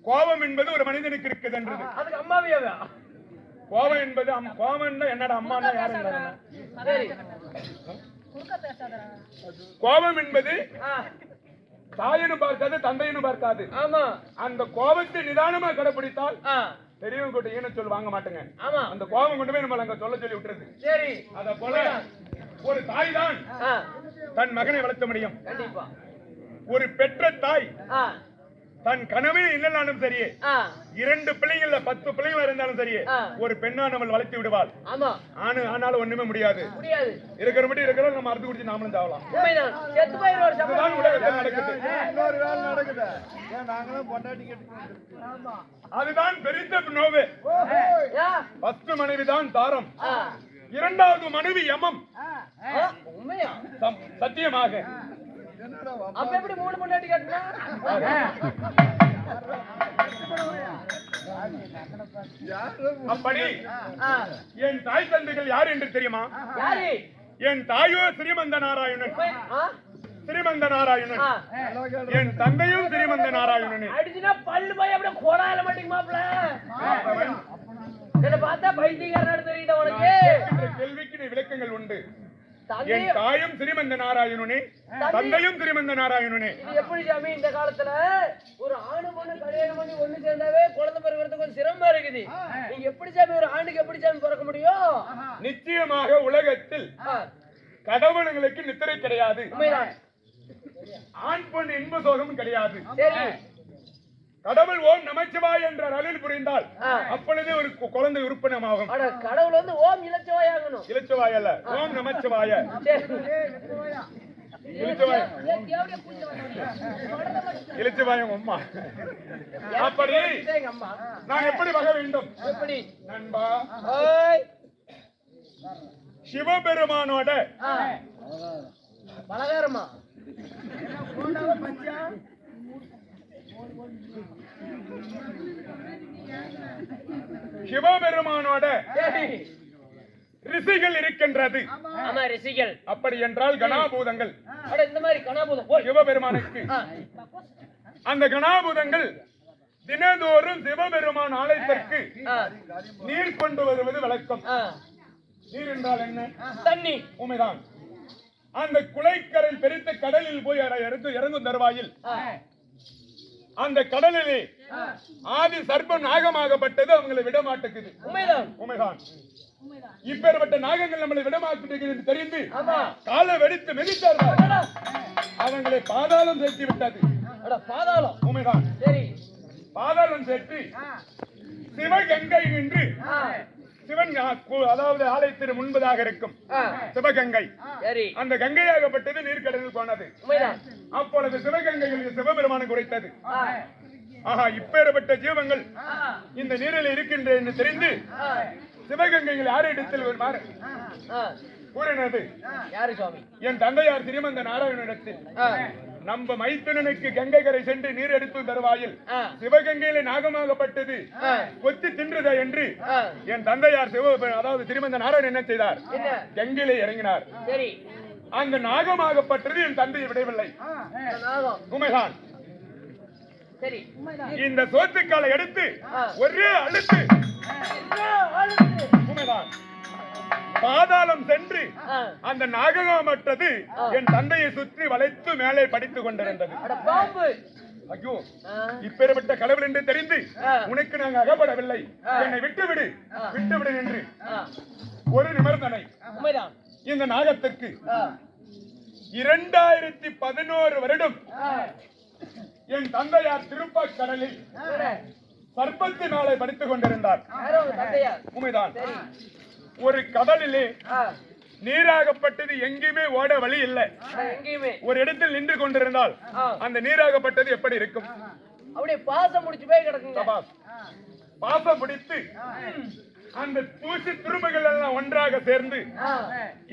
கோபம் என்பது ஒரு மனிதனுக்கு இருக்குதுன்றது. அதுக்கு அம்மாவியாவே கோபம் என்பது கோபம் என்னடா அம்மான்னா யாரு? கோபம் என்பது தாயனு பார்க்காது தந்தையனு பார்க்காது. ஆமா. அந்த கோபத்தை நிதானமா கடைபிடித்தால் பெரியவங்க கிட்ட ஈன சொல் வாங்க மாட்டேங்க. ஆமா. அந்த கோபம் கொண்டு போய் நம்ம அங்க சொல்ல சொல்லி விட்டுறது. சரி. அத போல ஒரு தாய் தான் தன் மகனை வளர்த்த முடியும். கண்டிப்பா. ஒரு பெற்ற தாய் தன் கனவே இல்லைனாலும் சரி, 2 பிள்ளைங்கள்ல 10 பிள்ளைகள் இருந்தாலும் சரி, ஒரு பெண்ணா நம்ம வளர்த்து விடுவாள். ஆமா. ஆனாலும் ஒண்ணுமே முடியாது. முடியாது. இருக்கிற மட்டும் இருக்கிறோம், நம்ம அறுத்து குடிச்சு நாமளும் தாவலாம். உண்மைதான். செத்து போயிடுவார். இதுதான் உலகத்தில் நடக்குது. இன்னொரு வேலை நடக்குது. ஏன் நாங்களும் பொண்டாட்டி கேட்டு. ஆமா. அதுதான் பெரிய நோவு. ஃபர்ஸ்ட் மனைவிதான் தாரம், 2வது மனைவி யமம். உண்மையா? சத்தியமாக. அப்ப எப்படி 3 பொண்டாட்டி கேட்டா? அப்படி என் தாய் தந்தைகள் யார் என்று தெரியுமா? யாரு? என் தாயோ ஸ்ரீமந்த நாராயணன். ஸ்ரீமந்த நாராயணன். என் தந்தையும் ஸ்ரீமந்த நாராயணனே. அடிச்சுனா பல்லு போய் அப்படியே கோடால மாட்டீங்க மாப்ள. என்ன பார்த்தா பைத்தியக்காரன் தெரியுதா உனக்கு? கேள்விக்கு விளக்கங்கள் உண்டு. என் தாயும் ஸ்ரீமந்த நாராயணனே, தந்தையும் ஸ்ரீமந்த நாராயணனே. இது எப்படி சாமி இந்த காலத்துல ஒரு ஆணு பொண்ணு கல்யாணம் பண்ணி ஒண்ணு சேர்ந்தாவே குழந்தை பிறக்கிறதுக்கு கொஞ்சம் சிரமமா இருக்குது. நீங்க எப்படி சாமி ஒரு ஆணுக்கு எப்படி சாமி பிறக்க முடியும்? நிச்சயமாக உலகத்தில் கடவுளுங்களுக்கு நித்திரை கிடையாது. ஆண் பொண்ணு இன்ப சோகம் கிடையாது. கடவுள் ஓம் நமச்சிவாய் என்ற அருள் புரிந்தால் அப்பொழுதே ஒரு குழந்தை உறுப்பினமாகும். கடவுள் வந்து ஓம் இலச்சிவாய் ஆகணும். இலச்சிவாய் அல்ல, ஓம் நமச்சிவாய. இலச்சிவாயம் அம்மா. அப்படி நான் எப்படி வக வேண்டும்? எப்படி நண்பா? சிவபெருமானோட பலகாரமா சிவபெருமானோட ரிஷிகள் இருக்கின்றது. ஆமா, ரிஷிகள். அப்படி என்றால் கணாபூதங்கள். இந்த மாதிரி கணாபூதம் சிவபெருமானுக்கு அந்த கணாபூதங்கள் தினந்தோறும் சிவபெருமான் ஆலயத்திற்கு நீர் கொண்டு வருவது வழக்கம். நீர் என்றால் என்ன? தண்ணி. உண்மைதான். அந்த குளைக்கரை பெருத்த கடலில் போய் இறங்கும் தருவாயில் அந்த கடலிலே ஆதி சர்ப்பம் நாகமாகப்பட்டது அவங்களை விட மாட்டேங்குது. உண்மைதான். இப்பேற்பட்ட நாகங்கள் நம்மளை விடமாட்டேங்குது என்று தெரிந்து காலை வெடித்து மிதித்தார்கள். அவங்களை பாதாளம் சேர்த்து விட்டது. பாதாளம். உண்மைதான். சரி. பாதாளம் சேர்த்து சிவகங்கை நின்று சிவன் அதாவது ஆலயத்திற்கு முன்பதாக இருக்கும் சிவகங்கை. அந்த கங்கையாகப்பட்டது நீர்க்கடலில் போனது. அப்பொழுது சிவகங்கையில் சிவபெருமானுக்கு உரைத்தது. ஆஹா, இப்பேற்பட்ட ஜீவங்கள் இந்த நீரில் இருக்கின்ற என்று தெரிந்து சிவகங்கையில் யார் இடத்தில் கூறினது? யாரு சுவாமி? என் தந்தையார் ஸ்ரீமந்த நாராயணனிடத்தில் நம்ம மைத்துனனுக்கு கங்கை கரை சென்று நீர் எடுத்து தருவாயில் சிவகங்கையில நாகமாகப்பட்டது கொத்தி தின்றதா என்று என் தந்தையார் அதாவது ஸ்ரீமந்த நாராயணன் என்ன செய்தார்? கங்கையிலே இறங்கினார். அந்த நாகமாகப்பட்டது என் தந்தையை விடவில்லை. உண்மைதான். இந்த சோத்துக்காலை எடுத்து ஒரே அழுத்து. உண்மைதான். பாதாளம் சென்று அந்த நாகமாகப்பட்டது என் தந்தையை சுற்றி வளைத்து மேலே படித்துக் கொண்டிருந்தது. ஐயோ, இப்பேற்பட்ட கடவுள் என்று தெரிந்து உனக்கு நாங்கள் அகப்படவில்லை, என்னை விட்டுவிடு விட்டுவிடு என்று ஒரு நிபந்தனை. இந்த நாகத்திற்கு 2011 வருடம் என் தந்தையார் திருப்பாக்கடலில் சர்ப்பத்து நாளை படித்துக் கொண்டிருந்தார். உண்மைதான். ஒரு கடலிலே நீராகப்பட்டது எங்கேயுமே ஓட வழி இல்லை. ஒரு இடத்தில் நின்று கொண்டிருந்தால் அந்த நீராகப்பட்டது எப்படி இருக்கும்? அப்படியே பாசம் முடிச்சு போய் கிடக்குங்க. பாசம் பிடித்து அந்த தூசி துரும்புகள் எல்லாம் ஒன்றாக சேர்ந்து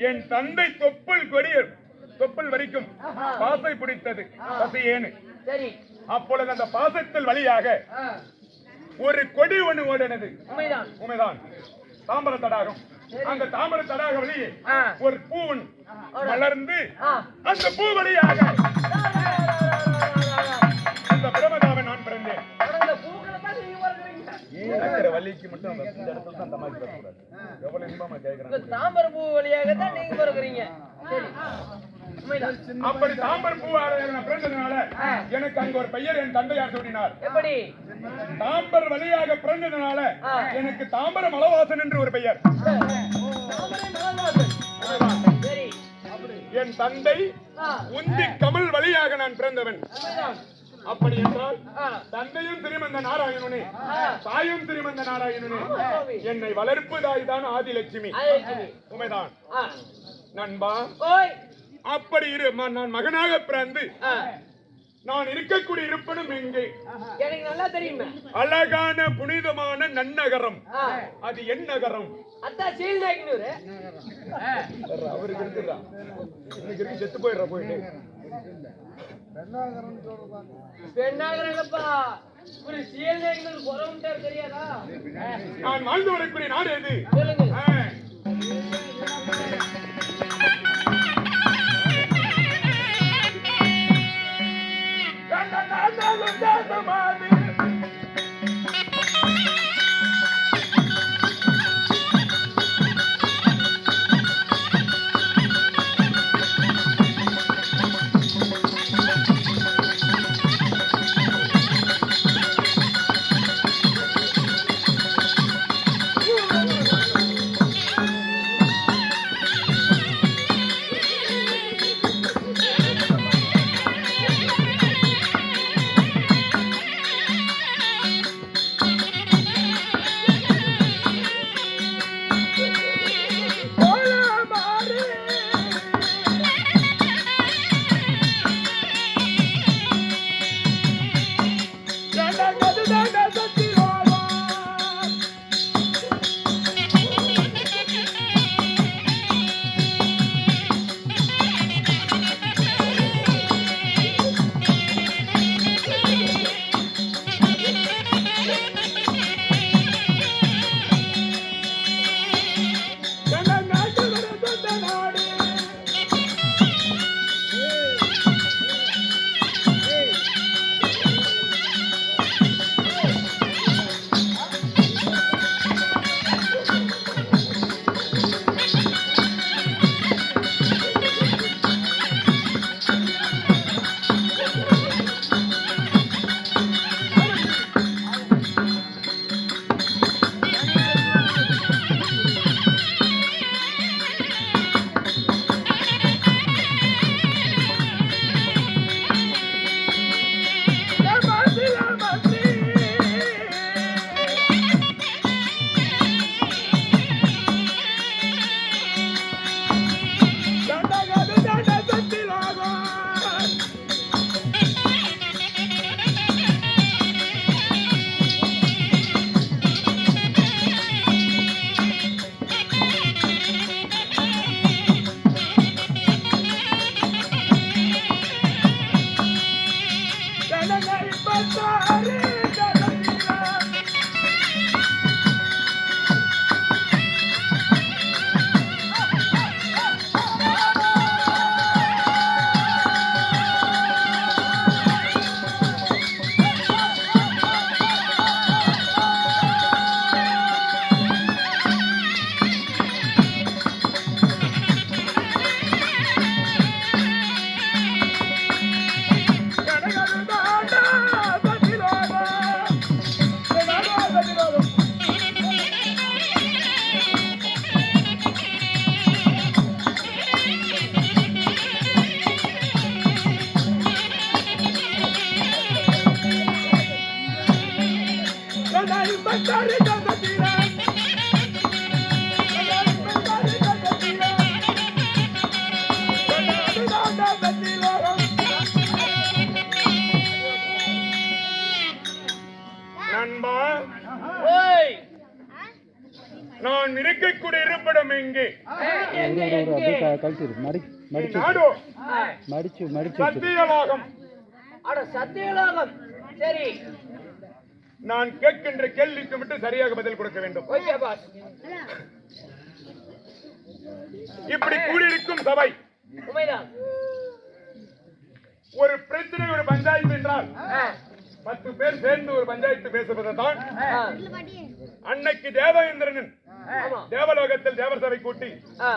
என் தந்தை தொப்புள் வரைக்கும் பாசை பிடித்தது. பசியேனு. அப்பொழுது அந்த பாசத்தில் வழியாக ஒரு கொடி ஒன்று ஓடினது. உண்மைதான். தாமர தடாகம். அந்த தாமர தடாக வழியே ஒரு பூ மலர்ந்து அந்த பூ வழியாக அந்த பிரமதாவை நான் பிறந்தேன். கடைசி மட்டும் அந்த இந்த இடத்துல தான் அந்த மாதிரி வரக்கூடாது. எவ்வளவு இன்பமா இந்த கேட்கறாங்க. தாமரை பூ வழியாக தான் நீங்க பிறக்குறீங்க. சரி, உண்மைதான். அப்படி தாம்பரம் பூவால நான் பிறந்ததுனால எனக்கு அங்க ஒரு பெயர் என் தந்தையார் சூடினார். எப்படி? தாம்பர் வழியாக பிறந்ததுனால எனக்கு தாம்பர மலவாசன் என்று ஒரு பெயர். தாமரை மலர்வாசன். சரி, என் தந்தை உந்தி கமல் வழியாக நான் பிறந்தவன். உண்மைதான். அப்படி என்றால் தந்தையும் திருமந்த நாராயணனே, தாயும் திருமந்த நாராயணனே, என்னை வளர்ப்பதாய் தான் ஆதிலட்சுமி. உமைதான் நண்பா. ஓய், அப்படி நான் மகனாக பிறந்து நான் இருக்கக்கூடிய இருப்பனும் எங்கே? எனக்கு நல்லா தெரியுமே. அழகான புனிதமான நன்னகரம். அது என் நகரம். அதான் சீல்நாயக்கனூர். அவருக்கு இருக்குதா? இன்னைக்கு இருக்கு செத்து போயிடுற போயிட்டு. பெண்ணாகிறப்பா ஒரு சீல்நாயக்கனூர் குறவுட்டார் தெரியாதா? நான் வாழ்ந்து வரக்கூடிய நாடு எது? சொல்லுங்க. நண்பா, ஓய், நான் இருக்கக்கூடிய இருப்பிடம் எங்கே? எங்க நாடோ மடிச்சு சத்தியலோகம். அட சத்தியலோகம். சரி, நான் கேட்கின்ற கேள்விக்கு மட்டும் சரியாக பதில் கொடுக்க வேண்டும். Okay boss. இப்படி கூடியிருக்கும் சபை உண்மைதான். ஒரு பிரச்சனை, ஒரு பஞ்சாயத்து என்றால் 10 பேர் சேர்ந்து ஒரு பஞ்சாயத்து பேசுவதுதான் ஆ, அன்னைக்கு தேவேந்திரனின் ஆமா. தேவலோகத்தில் தேவர் சபை கூட்டி ஆ,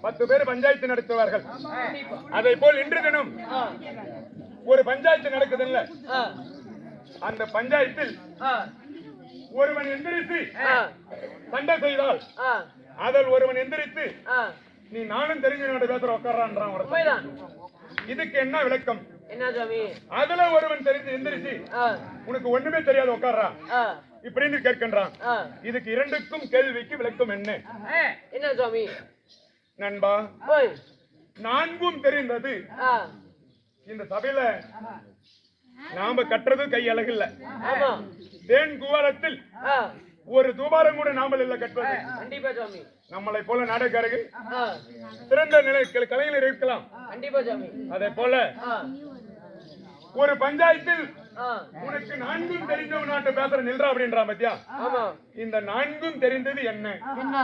10 பேர் பஞ்சாயத்து நடத்துவார்கள். கண்டிப்பா. அதை போல் இன்று தினம் ஆ, ஒரு பஞ்சாயத்து நடக்குதுல்ல, ஆ, அந்த பஞ்சாயத்தில் ஆ, ஒருவன் எந்திரித்து ஆ, சண்டை செய்தால் ஆ, அதில் ஒருவன் எந்திரித்து ஆ, நீ நானும் தெரிஞ்சவனோட பேசுற உட்கார்றான்றான் ஒருத்தன். உண்மைதான். இதுக்கு என்ன விளக்கம்? என்ன சாமி? அதுல ஒருவன் தெரிஞ்சு எந்திரிச்சு ஆ, உனக்கு ஒண்ணுமே தெரியாது உட்கார்றா ஆ, இப்படின்னு கேட்கின்றான். ஆ, இதுக்கு இரண்டுக்கும் கேள்விக்கு விளக்கம் என்ன? என்ன சாமி? நண்பா, ஓய், நான்கும் தெரிந்தது. ஆ, இந்த சபையில நாம கட்டுறது கை அழகு இல்ல. ஆமா. தேன் குவாலத்தில் ஆ, ஒரு தூபாரம் கூட நாமல் இல்ல கட்டுவது. கண்டிப்பா சாமி. நம்மளை போல நாடகர்கள் ஆ, சிறந்த நிலை கலைஞர் இருக்கலாம். கண்டிப்பா சாமி. அதே போல ஆ, ஒரு பஞ்சாயத்தில் ஆ, உனக்கு நான்கும் தெரிஞ்சவனாட்ட பேசுற நில்றா அப்படின்றான் பத்தியா. ஆமா. இந்த நான்கும் தெரிந்தது என்ன? என்ன?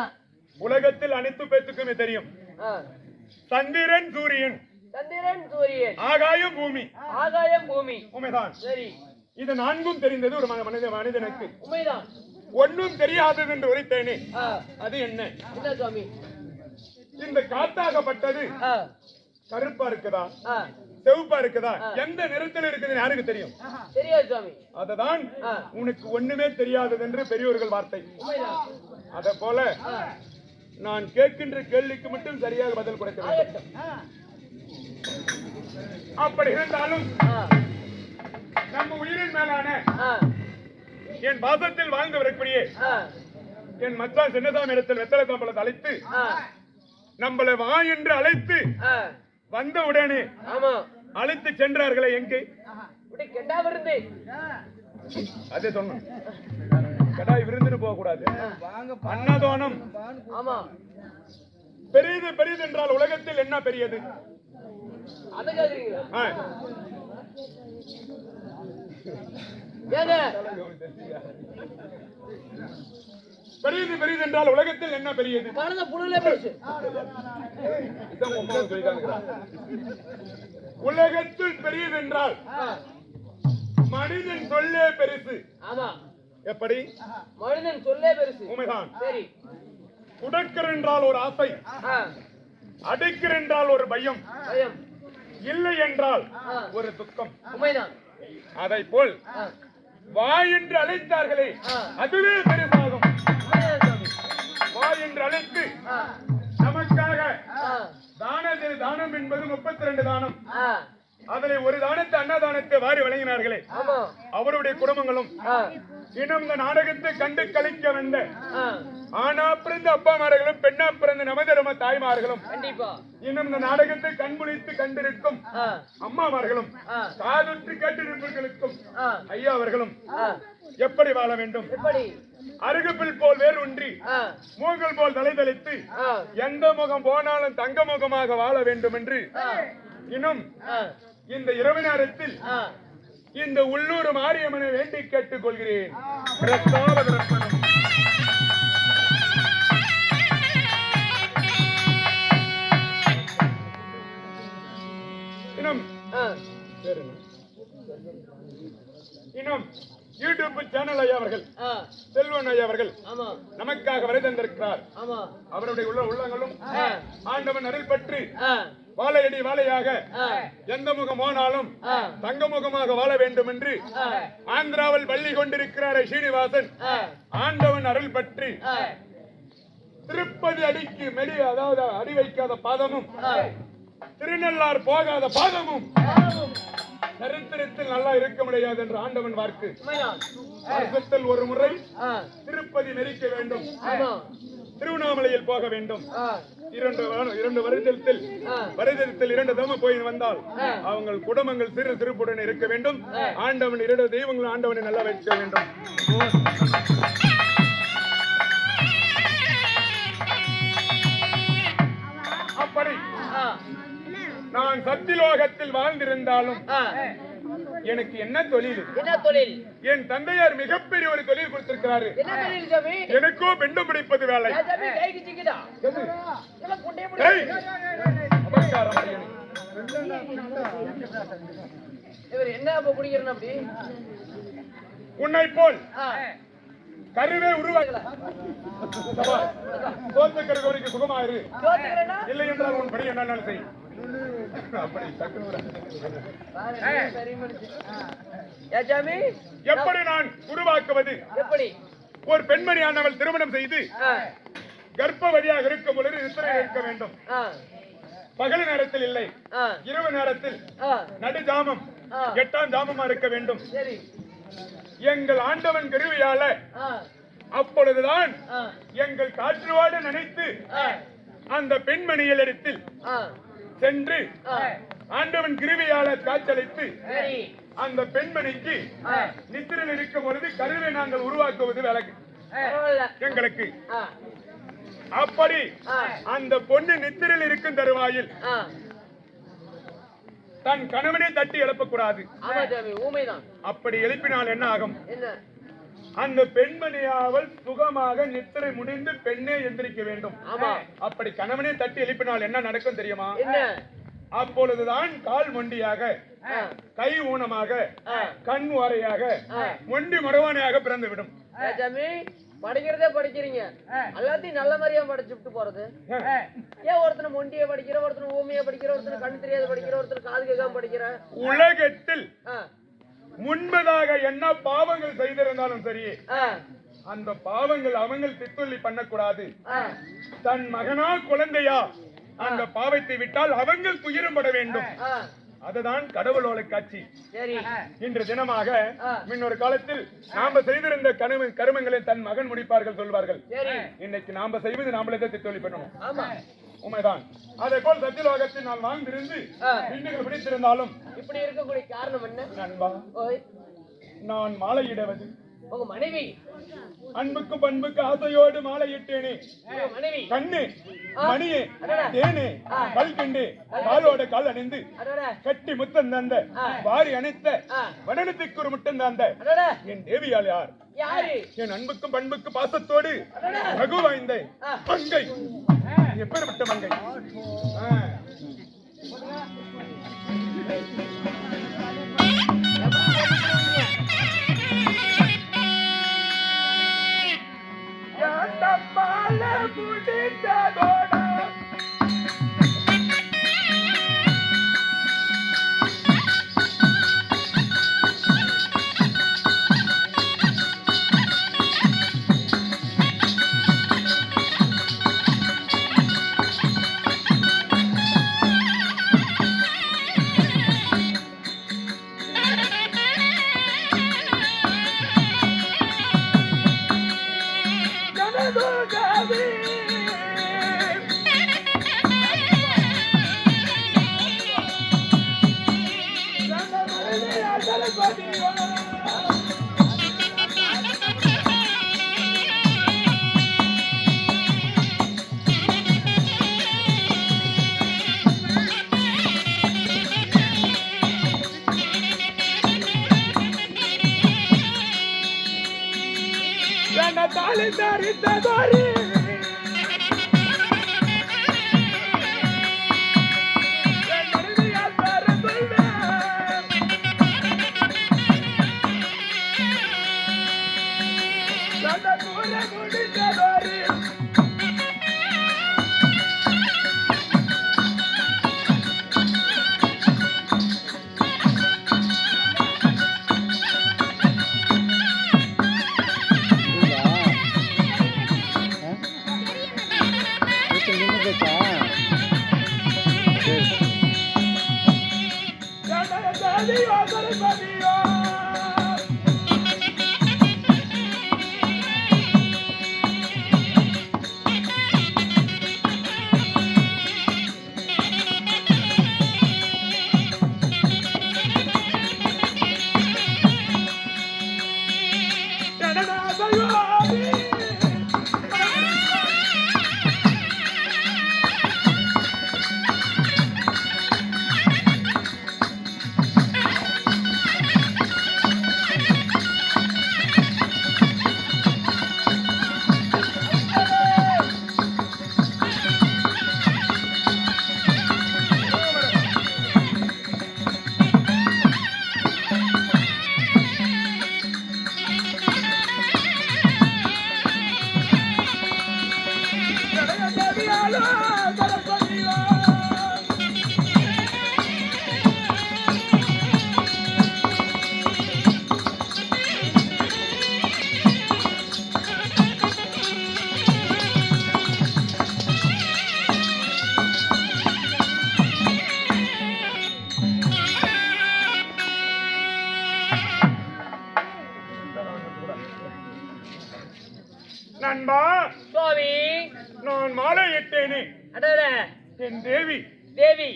உலகத்தில் அனைத்து பேத்துக்குமே தெரியும். ஆ, சந்திரன் சூரியன் சந்திரன் சூரியன் ஆகாயம் பூமி ஆகாயம் பூமி. உண்மைதான். சரி, இது நான்கும் தெரிந்தது ஒரு மனிதனுக்கு. உண்மைதான். ஒன்னும் தெரியாதது என்று உரைத்தேனே, ஆ, அது என்ன? என்ன சாமி? இந்த காத்தாகப்பட்டது ஆ, கருப்பா இருக்குதா ஆ, செவப்பா இருக்குதா எந்த நிறத்தில் இருக்குதுன்னு யாருக்கு தெரியும்? தெரியாது சாமி. அததான் ஆ, உனக்கு ஒண்ணுமே தெரியாதது என்று பெரியோர்கள் வார்த்தை. உண்மைதான். அத போல ஆ, நான் கேட்கின்ற கேள்விக்கு மட்டும் சரியாக பதில் கொடுக்க வேண்டும். ஆகட்டும். அப்படி இருந்தாலும் ஆ, நம்ம உயிரின் மேலான ஆ, என் பாசத்தில் வாழ்ந்து வரக்கூடிய ஆ, என் மச்சான் சின்னசாமி இடத்தில் வெத்தலை கம்பளத்தை அழைத்து ஆ, நம்மளை வா என்று அழைத்து ஆ, வந்த உடனே ஆமா. அழைத்து சென்றார்களே எங்கே? இப்படி கெண்டா விருந்து. அதே சொன்னோம், கடாய் விருந்துன்னு போக கூடாது. அன்னதானம் ஆமா. பெரியது பெரியது என்றால் உலகத்தில் என்ன பெரியது? அத கேக்குறீங்களா? ஆ. ஏங்க? பெரியது பெரியது என்றால் உலகத்தில் என்ன பெரியது? கலந்த புழுல போச்சு. இதான் உங்க அம்மாவும் சொல்லிட்டாங்க. உலகத்தில் பெரியது என்றால் ஆ, மனிதன் சொல்லே பெருசு. ஆமா. எப்படி? மனிதன் சொல்லே பெருசு. உண்மைதான். சரி. உடக்கர் என்றால் ஒரு ஆசை, ஆ, அடைக்கர் என்றால் ஒரு பயம், பயம். இல்லை என்றால் ஆ, ஒரு துக்கம். உண்மைதான். அதை போல் ஆ, வா என்று அழைத்தார்களே ஆ, அதுவே பெருசாகும். உண்மைதான் சாமி. வா என்று அழைத்து ஆ, நமக்காக ஆ, தானம் என்பது 32 தானம். ஆ, அதிலே ஒரு தானத்தை அன்னதானத்தை வாரி வழங்கினார்களே ஆமா. அவருடைய குடும்பங்களும் ஆ, இன்னும் இந்த நாடகத்தை கண்டு கழிக்க வந்த ஆ, ஆனா பிறந்த அப்பாமார்களும் பெண்ணா பிறந்த நமதரும தாய்மார்களும் கண்டிப்பா. இன்னும் இந்த நாடகத்தை கண்முழித்து கண்டிருக்கும் ஆ, அம்மாமார்களும் ஆ, காதுற்று கேட்டிருப்பவர்களுக்கும் ஆ, ஐயா அவர்களும் ஆ, எப்படி வாழ வேண்டும்? எப்படி? அருகப்பில் போல் வேர் ஒன்றி ஆ, மூங்கல் போல் தலைதளித்து ஆ, எந்த முகம் போனாலும் தங்க முகமாக வாழ வேண்டும் என்று ஆ, இன்னும் ஆ, இந்த இரவு நேரத்தில் ஆ, இந்த உள்ளூர் மாரியம்மனை வேண்டி கேட்டுக் கொள்கிறேன். பிரஸ்தாப தர்ப்பணம். இன்னும் ஆ, பேரு என்ன? இன்னும் யூடியூப் சேனல் ஐயா அவர்கள், ஆ, செல்வன் ஐயா அவர்கள் ஆமா, நமக்காக வரை தந்திருக்கிறார். ஆமா. அவருடைய உள்ளங்களும் ஆ, ஆண்டவன் அருள் பற்றி ஆ, வாழையடி வாழையாக ஆ, எந்த முகம் போனாலும் ஆ, தங்க முகமாக வாழ வேண்டும் என்று ஆ, ஆந்திராவில் பள்ளி கொண்டிருக்கிறார் ஸ்ரீனிவாசன். ஆ, ஆண்டவன் அருள் பற்றி ஆ, திருப்பதி அடிக்கு அதாவது அடி வைக்காத பாதமும் ஆ, திருநள்ளார் போகாத பாதமும் ஆமாம். சரித்திரத்தில் நல்லா இருக்க முடியாது என்று ஆண்டவன் வாக்கு. உண்மைதான். வருஷத்தில் ஒரு முறை ஆ, திருப்பதி நெரிக்க வேண்டும், ஆமா. திருவண்ணாமலையில் போக வேண்டும். ஆ, 2 வருடத்தில் ஆ, 2 தம போய் வந்தால் அவங்க குடும்பங்கள் சிறு சிறுப்புடன் இருக்க வேண்டும். ஆண்டவன் 2 தெய்வங்கள் ஆண்டவனை நல்லா வைக்க வேண்டும். அப்படி ஆ, நான் சத்திலோகத்தில் வாழ்ந்திருந்தாலும் ஆ, எனக்கு என்ன தொழில்? என்ன தொழில்? என் தந்தையார் மிகப்பெரிய ஒரு தொழில் கொடுத்திருக்கிறாரு. என்ன தொழில் சாமி? எனக்கோ பெண்டம் பிடிப்பது வேலை. ஏன் சாமி கைக்கு சிக்குதா? எது? இதெல்லாம் கொண்டே ஏய்! போடு. அபச்சாரம் அடியேன். இவர் என்ன அப்ப குடிக்கிறேன் அப்படி உன்னை போல் ஆ. கருவே உருவாகல சோத்துக்கிற வரைக்கும் சுகமாயிரு, தோத்துக்கிறேன்னா இல்லை என்றால் உன் படி என்னாலும் செய். அப்படி டக்குனு பாரு, நீ சரி மனுஷன். ஏ சாமி எப்படி நான் உருவாக்குவது? எப்படி ஒரு பெண்மணியானவள் திருமணம் செய்து ஆ. கர்ப்பவதியாக இருக்கும் பொழுது நித்திரை இருக்க வேண்டும். ஆ. பகல் நேரத்தில் இல்லை, ஆ. இரவு நேரத்தில் ஆ. நடு ஜாமம் ஆ. 8ஆம் ஜாமமா இருக்க வேண்டும். சரி எங்கள் ஆண்டவன் கருவியால ஆ. அப்பொழுதுதான் ஆ. எங்கள் காற்றுவாடு நினைத்து ஆ. அந்த பெண்மணிகளிடத்தில் ஆ. சென்று ஆ. ஆண்டவன் கிருவியால காய்ச்சலித்து சரி அந்த பெண்மணிக்கு ஆ. நித்திரையில் இருக்கும் பொழுது கருவை நாங்கள் உருவாக்குவது விலகு பரவாயில்ல எங்களுக்கு. ஆ. அப்படி ஆ. அந்த பொண்ணு நித்திரையில் இருக்கும் தருவாயில் ஆ. தன் கணவனை தட்டி எழுப்பக்கூடாது. ஆமா சாமி ஊமைதான். அப்படி எழுப்பினால் என்ன ஆகும்? என்ன அந்த பெண்மணியாவல் சுகமாக நித்திரை முடிந்து பெண்ணே எந்திரிக்க வேண்டும். ஆமா. அப்படி கணவனை தட்டி எழுப்பினால் என்ன நடக்கும் தெரியுமா? என்ன அப்பொழுதுதான் கால் மொண்டியாக, ஆ. கை ஊனமாக, ஆ. கண் வாரையாக, ஆ. மொண்டி மரவானையாக பிறந்து விடும். ஏ சாமி படிக்கிறதே படிக்கிறீங்க, எல்லாத்தையும் நல்ல மாதிரியா படிச்சுட்டு போறது. ஏன் ஒருத்தனை மொண்டிய படிக்கிற, ஒருத்தனை ஊமையா படிக்கிற, ஒருத்தனை கண் தெரியாத படிக்கிற, ஒருத்தனை காது கேட்காம படிக்கிற. உலகத்தில் ஆ. முன்பதாக என்ன பாவங்கள் செய்திருந்தாலும் சரி, ஆ. அந்த பாவங்கள் அவங்க தித்துள்ளி பண்ணக்கூடாது. ஆ. தன் மகனா குழந்தையா அந்த பாவத்தை விட்டால் அவங்க துயரப்பட வேண்டும். ஆ. அதுதான் கடவுளோட காட்சி. சரி இன்று தினமாக ஆ. முன்னொரு காலத்தில் நாம செய்திருந்த கருமங்களை தன் மகன் முடிப்பார்கள் சொல்வார்கள். சரி இன்னைக்கு நாம செய்வது நாமளே தித்தொழி பண்ணணும். ஆமா உண்மைதான். அதே போல் சத்தியலோகத்தில் நான் வாழ்ந்திருந்து ஆ. வீடுகள் பிடித்திருந்தாலும் இப்படி இருக்கக்கூடிய காரணம் என்ன? நண்பா, ஓய் நான் மாலையிடுவது உங்க மனைவி, அன்புக்கு பண்புக்கு ஆசையோடு மாலையிட்டேனே. உங்க மனைவி கண்ணு மணியே அடடா. தேனே கல்கண்டு காலோட கால் அணிந்து அடடா கட்டி முத்தம் தந்த வாரி அணைத்த ஆ. வடனத்துக்கு ஒரு முட்டம் தந்த அடடா என் தேவியால் யார்? யாரு? என் அன்புக்கும் பண்புக்கு பாசத்தோடு அடடா. ரகு வாய்ந்த ஆ. மங்கை. எப்பேற்பட்ட மங்கை? ஆ. தாலி தரித்த தாரி நண்பா, சுவாமி நான் மாலை இட்டேனே, அடட என் தேவி தேவி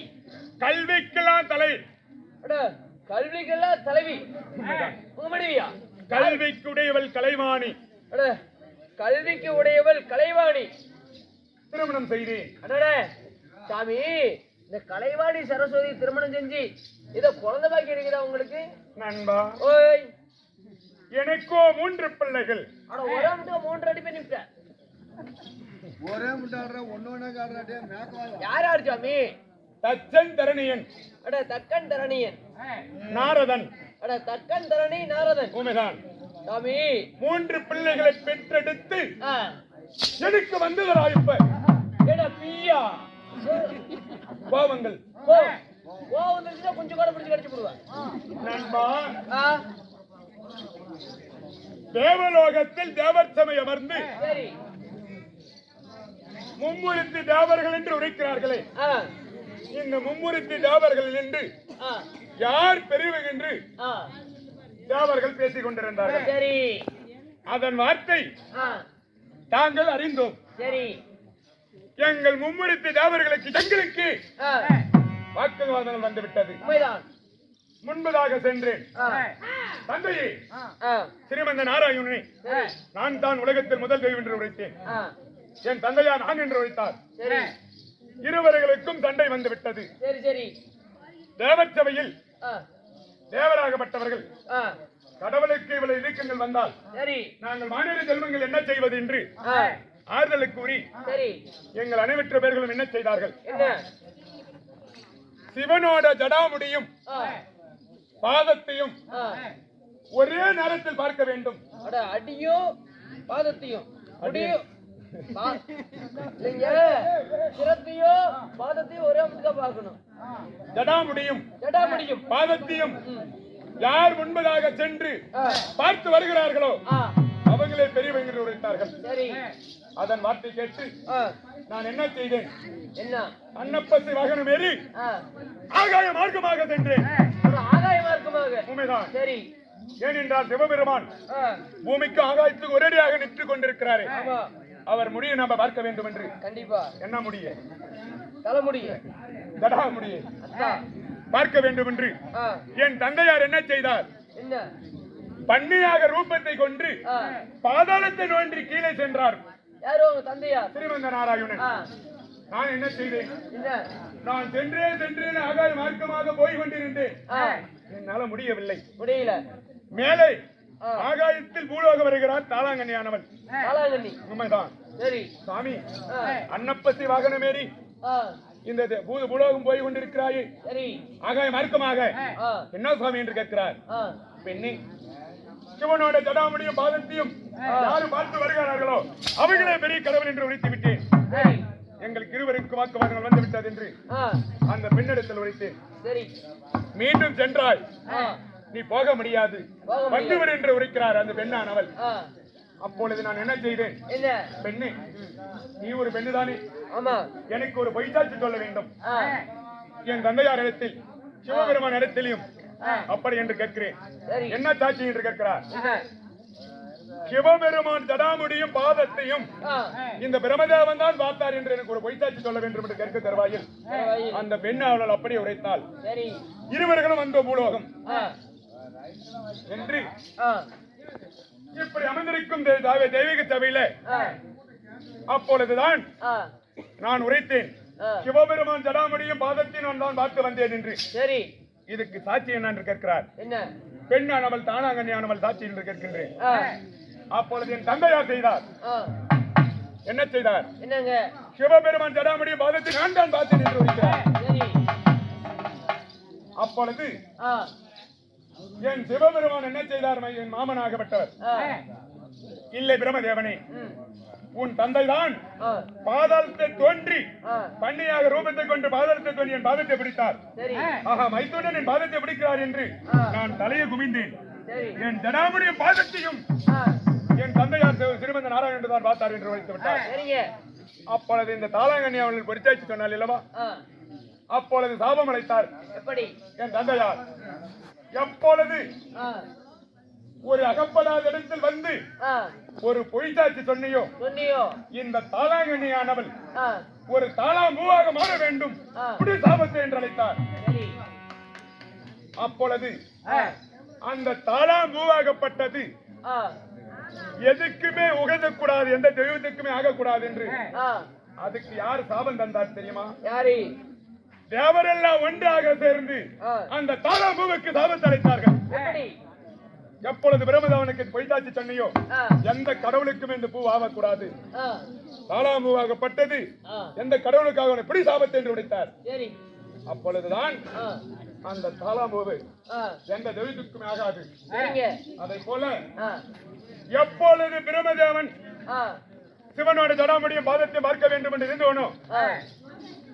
கல்விக்கெல்லாம் தலை, அட கல்விக்கெல்லாம் தலைவி உங்க மனைவியா? கல்விக்குடையவள் கலைவாணி, அட கல்விக்கு உடையவள் கலைவாணி திருமணம் செய்தேன். அடட சாமி, இந்த கலைவாணி சரஸ்வதி திருமணம் செஞ்சு இத குழந்தை பாக்கி இருக்குதா உங்களுக்கு? நண்பா, ஓய் எனக்கோ 3 பிள்ளைகள். அட ஒரே மட்டும் 3 அடி பண்ணி விட்ட. ஒரே முட்டாடுற ஒண்ணு காடுறாட்டே மேக்கவாங்க. யார் யார் சாமி? தச்சன் தரணியன், அட தக்கன் தரணியன், நாரதன், அட தக்கன் தரணி நாரதன் உமைதான். சாமி 3 பிள்ளைகளை பெற்றெடுத்து ஆ எனக்கு வந்ததரா இப்ப ஏடா பியா பாவங்கள். போ போ வந்துச்சுன்னா கொஞ்சம் கூட பிடிச்சு கடிச்சு போடுவா. நண்பா, ஆ தேவலோகத்தில் தேவர் சபை அமர்ந்து சரி மும்முரித்து தேவர்கள் என்று உரைக்கிறார்களே, ஆ இந்த மும்முரித்து தேவர்கள் என்று ஆ யார் பெரியவர் என்று ஆ தேவர்கள் பேசிக் கொண்டிருந்தார்கள். சரி அதன் வார்த்தை ஆ தாங்கள் அறிந்தோம். சரி எங்கள் மும்முரித்து தேவர்களுக்கு எங்களுக்கு ஆ வாக்குவாதங்கள் வந்துவிட்டது. உண்மைதான். முன்பதாக சென்றேன். ஆ தந்தையே, ஆ ஸ்ரீமந்த நாராயணனை சரி நான் தான் உலகத்தில் முதல் தெய்வம் என்று உரைத்தேன். ஆ என் தந்தையா நான் என்று உரைத்தார். சரி இருவர்களுக்கும் தண்டை வந்து விட்டது. சரி சரி தேவர் சபையில் ஆ தேவராகப்பட்டவர்கள் ஆ கடவுளுக்கு இவ்வளவு இலக்கங்கள் வந்தால் சரி நாங்கள் மாநில செல்வங்கள் என்ன செய்வது என்று ஆ ஆறுதலுக்கு கூறி சரி எங்கள் அனைவற்ற பேர்களும் என்ன செய்தார்கள்? என்ன? சிவனோட ஜடாமுடியும் ஆ பாதத்தையும் ஆ ஒரே நேரத்தில் பார்க்க வேண்டும். அட அடியும் பாதத்தையும் முடியும் இல்லைங்க, சிரத்தையும் பாதத்தையும் ஒரே மட்டும் பார்க்கணும். ஜடாமுடியும் ஜடா முடியும் பாதத்தையும் யார் முன்பதாக சென்று பார்த்து வருகிறார்களோ ஆ அவங்களே பெரியவங்க என்று உரைத்தார்கள். சரி அதன் வார்த்தை கேட்டு ஆ நான் என்ன செய்தேன்? என்ன? அன்னப்பசி வாகனம் ஏறி ஆ ஆகாய மார்க்கமாக சென்றேன். ஒரு ஆகாய மார்க்கமாக. உண்மைதான். சரி ஏனென்றால் சிவபெருமான் ஆ பூமிக்கு ஆகாயத்துக்கு ஒரேடியாக நின்று கொண்டிருக்கிறாரே, ஆமா அவர் முடியை நாம பார்க்க வேண்டும் என்று. கண்டிப்பா. என்ன முடிய? தலைமுடிய ஜடா முடியை அத்தா பார்க்க வேண்டும் என்று ஆ என் தந்தையார் என்ன செய்தார்? என்ன? பன்னியாக ரூபத்தை கொண்டு ஆ பாதாளத்தை நோண்டி கீழே சென்றார் யாரு உங்க தந்தையா? ஸ்ரீமந்த நாராயணன். ஆ நான் என்ன செய்தேன்? என்ன? நான் சென்றேன் ஆகாய மார்க்கமாக போய் கொண்டிருந்தேன். ஆ என்னால முடியவில்லை. முடியல. மேலே ஆ ஆகாயத்தில் பூலோக வருகிறார் தாளாங்கண்ணியானவன். காலாங்கண்ணி. உண்மைதான். சரி சாமி, ஆ அன்னப்பசி வாகனமேறி ஆ இந்த பூலோகம் போய் கொண்டிருக்கிறாயே சரி ஆகாய மார்க்கமாக, ஆ என்ன சுவாமி என்று கேட்கிறார். ஆ பெண்ணே, சிவனோட ஜடாமுடியும் பாதத்தையும் யாரும் பார்த்து வருகிறார்களோ அவர்களே பெரிய கடவுள் என்று உரைத்து விட்டேன். சரி எங்களுக்கு இருவருக்கு வாக்குவாதங்கள் வந்து விட்டது என்று ஆ அந்த பெண்ணிடத்தில் உரைத்தேன். சரி மீண்டும் சென்றாய், ஆ நீ போக முடியாது, போக முடியாது. வந்துவிடு என்று உரைக்கிறார் அந்த பெண்ணானவள். ஆ அப்பொழுது நான் என்ன செய்தேன்? என்ன? பெண்ணே, நீ ஒரு பெண்ணுதானே, ஆமா எனக்கு ஒரு பொய்ச்சாட்சி சொல்ல வேண்டும். ஆ என் தந்தையார் இடத்தில் சிவபெருமான் இடத்திலையும் ஆ அப்படி என்று கேட்கிறேன். சரி என்ன சாட்சி என்று கேட்கிறார். ஆஹா. சிவபெருமான் ஜடாமுடியும் பாதத்தையும் ஆ இந்த பிரமதேவன் தான் பார்த்தார் என்று எனக்கு ஒரு பொய்ச்சாட்சி சொல்ல வேண்டும் என்று கேட்க தருவாயில் பரவாயில்லை. அந்த பெண் அவள் அப்படியே உரைத்தாள். சரி இருவர்களும் வந்த பூலோகம் ஆ என்று ஆ இப்படி அமர்ந்திருக்கும் தெய்வீக சபையில ஆ அப்பொழுதுதான் ஆ நான் உரைத்தேன், ஆ சிவபெருமான் ஜடாமுடியும் பாதத்தை நான் தான் பார்த்து வந்தேன் என்று. சரி இதுக்கு சாட்சி என்ன என்று கேட்கிறார். என்ன? பெண்ணானவள் தானாங்கண்ணியானவள் சாட்சி என்று கேட்கின்றேன். ஆ அப்பொழுது என் தந்தையார் செய்தார். ஆ என்ன செய்தார்? என்னங்க? சிவபெருமான் ஜடாமுடியும் பாதத்தை நான் தான் பார்த்தேன் என்று உரைக்கிறார். சரி அப்பொழுது ஆ என் சிவபெருமான் என்ன செய்தார்? என் மாமனாகப்பட்டவர், ஆ இல்லை பிரமதேவனே, ம் உன் தந்தைதான் ஆ பாதாளத்தை தோன்றி ஆ பன்னியாக ரூபத்தை கொண்டு பாதாளத்தை தோன்றி என் பாதத்தை பிடித்தார். சரி ஆஹா, மைத்துடன் என் பாதத்தை பிடிக்கிறார் என்று நான் தலையை குமிந்தேன். சரி என் ஜடாமுடைய பாதத்தையும் ஆ என் தந்தையார் சிறுமந்த நாராயணன் என்று தான் பார்த்தார் என்று வைத்து விட்டார். சரிங்க. அப்பொழுது இந்த தாளாங்கண்ணி அவர்கள் பொறிச்சாச்சு சொன்னால் அல்லவா, ஆ அப்பொழுது சாபம் அழைத்தார் எப்படி? என் தந்தையார். எப்பொழுது ஆ ஒரு அகப்படாத இடத்தில் வந்து ஒரு பொய்சாட்சி சொன்னியோ இந்த தாளாங்கண்ணியானவள் ஒரு தாளா மூவாக மாற வேண்டும் இப்படி சாபத்தை என்று அழைத்தார். அப்பொழுது அந்த தாளா மூவாகப்பட்டது எதுக்குமே உகழக்கூடாது, எந்த தெய்வத்துக்குமே ஆகக்கூடாது என்று அதுக்கு யார் சாபம் தந்தார் தெரியுமா? தேவரெல்லாம் ஒன்றாக சேர்ந்து அந்த தாளா மூவுக்கு சாபத்தை அளித்தார்கள். எப்பொழுது பிரம்மதேவனுக்கு பொய்தாச்சு சொன்னியோ எந்த கடவுளுக்குமே இந்த பூ ஆகக்கூடாது, தாளாமூவாகப்பட்டது எந்த கடவுளுக்காக எப்படி சாபத்தை என்று உடைத்தார். அப்பொழுதுதான் அந்த தாளாமூவு எந்த தெய்வத்துக்குமே ஆகாது. அதை போல எப்பொழுது பிரம்மதேவன் சிவனோட ஜடாமுடியும் பாதத்தை பார்க்க வேண்டும் என்று இருந்தவனோ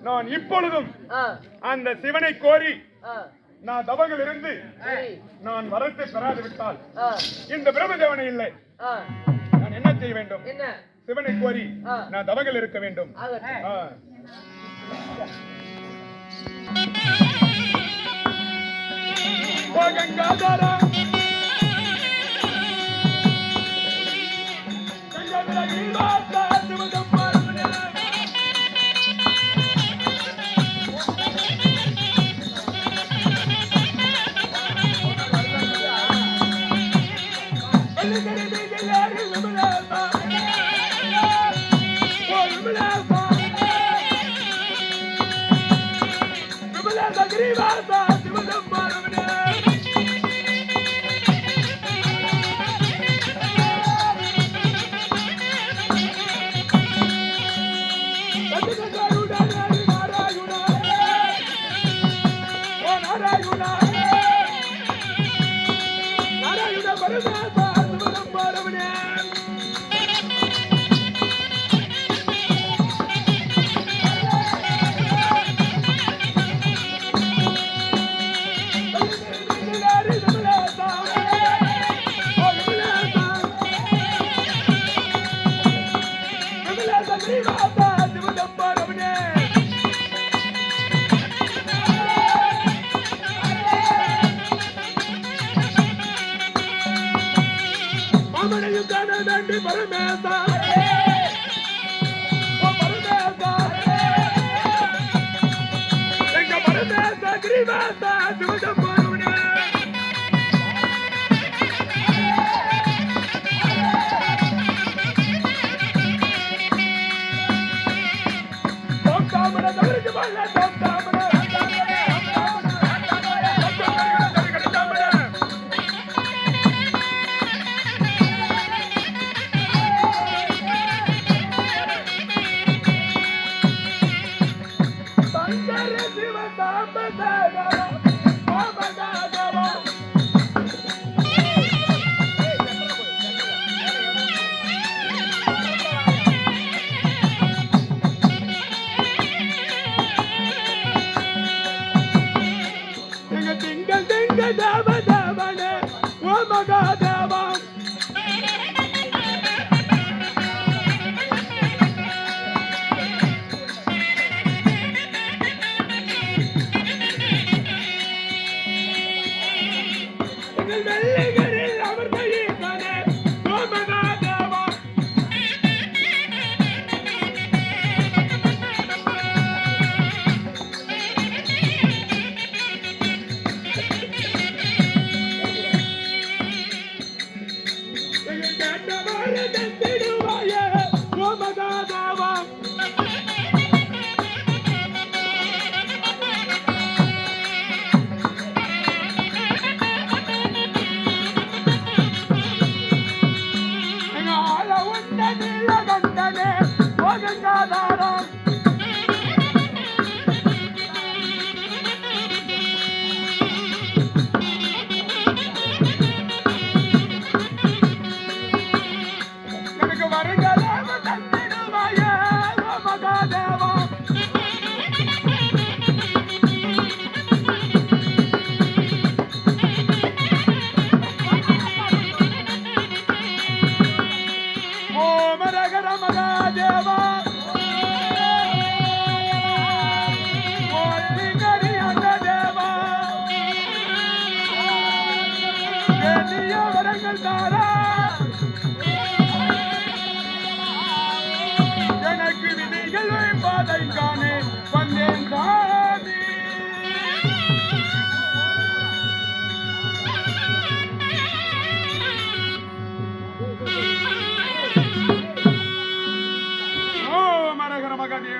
நான் இப்பொழுதும் அந்த சிவனை கோரி நான் தவங்கள் இருந்து நான் வரத்தை பெறாது விட்டால் இந்த பிரம்மதேவனை இல்லை, நான் என்ன செய்ய வேண்டும்? சிவனை கோரி நான் தவங்கள் இருக்க வேண்டும். கங்காதரா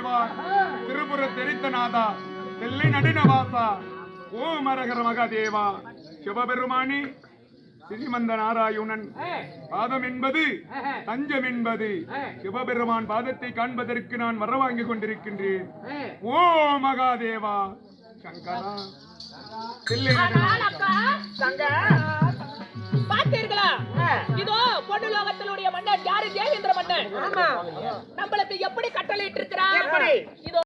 தேவா திருபுர தெரித்தநாதா தெல்லை நடினவாசா ஓம் அரகர மகாதேவா சிவபெருமானி ஸ்ரீமந்த நாராயணன் பாதம் என்பது தஞ்சம் என்பது சிவபெருமான் பாதத்தை காண்பதற்கு நான் வர வாங்கி கொண்டிருக்கின்றேன். ஓ மகாதேவா சங்கரா தில்லை பார்த்தீர்களா? இதோ பொண்ணு லோகத்தினுடைய மன்னர் யாரு? தேவேந்திர மன்னர் நம்மளுக்கு எப்படி கட்டளை இட்டிருக்கிறார்? இதோ